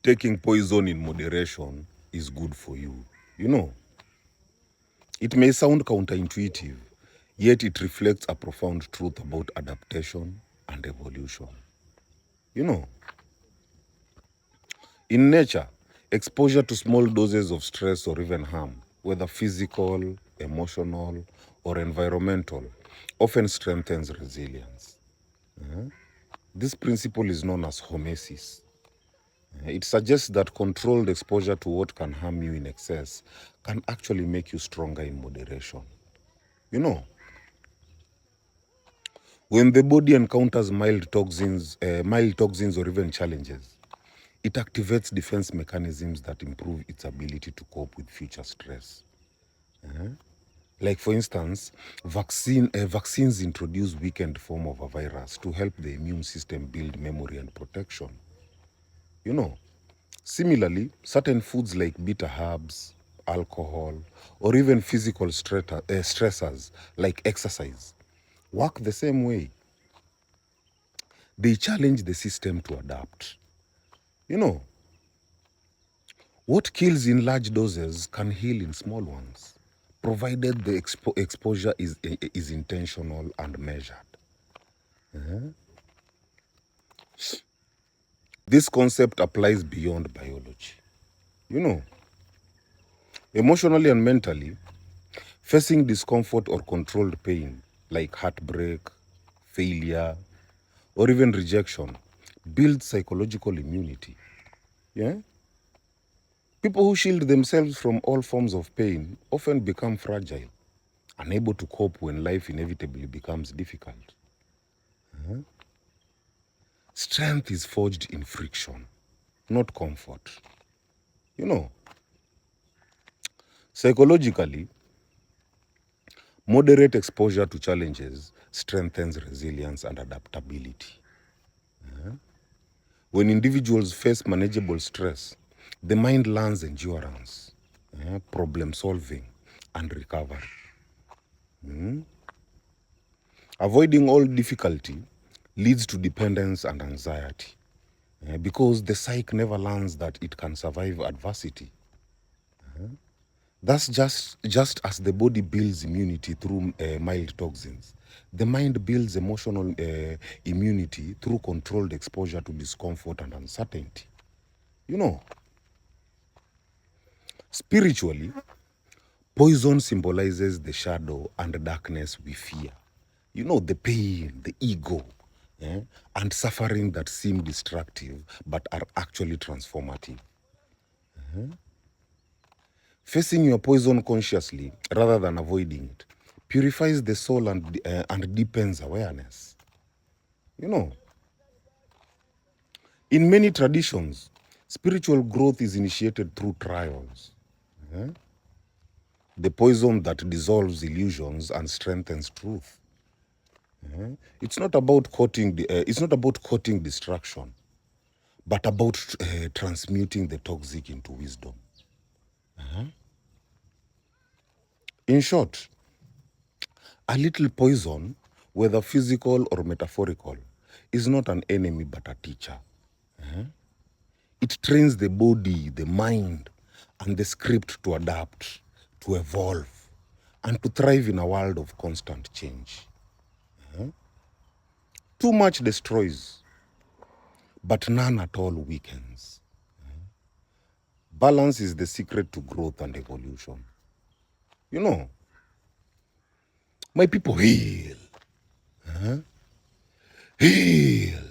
taking poison in moderation is good for you. You know, it may sound counterintuitive, yet it reflects a profound truth about adaptation and evolution. You know, in nature, exposure to small doses of stress or even harm, whether physical, emotional, or environmental, often strengthens resilience. This principle is known as hormesis. It suggests that controlled exposure to what can harm you in excess can actually make you stronger in moderation. You know, when the body encounters mild toxins or even challenges, it activates defense mechanisms that improve its ability to cope with future stress. Like for instance, vaccines introduce weakened form of a virus to help the immune system build memory and protection. You know, similarly, certain foods like bitter herbs, alcohol, or even physical stressors like exercise work the same way. They challenge the system to adapt. You know, what kills in large doses can heal in small ones, provided the exposure is intentional and measured. This concept applies beyond biology. You know, emotionally and mentally, facing discomfort or controlled pain like heartbreak, failure, or even rejection builds psychological immunity. Yeah? People who shield themselves from all forms of pain often become fragile, unable to cope when life inevitably becomes difficult. Strength is forged in friction, not comfort. You know, psychologically, moderate exposure to challenges strengthens resilience and adaptability. When individuals face manageable stress, the mind learns endurance, problem solving, and recovery. Avoiding all difficulty leads to dependence and anxiety because the psyche never learns that it can survive adversity. Thus, just as the body builds immunity through mild toxins, the mind builds emotional immunity through controlled exposure to discomfort and uncertainty. You know, spiritually, poison symbolizes the shadow and darkness we fear. You know, the pain, the ego, and suffering that seem destructive but are actually transformative. Facing your poison consciously rather than avoiding it purifies the soul and deepens awareness. You know, in many traditions, spiritual growth is initiated through trials. The poison that dissolves illusions and strengthens truth. It's not about courting distraction, but about transmuting the toxic into wisdom. In short, a little poison, whether physical or metaphorical, is not an enemy but a teacher. It trains the body, the mind, and the script to adapt, to evolve, and to thrive in a world of constant change. Too much destroys, but none at all weakens. Balance is the secret to growth and evolution. You know, my people, heal. Heal.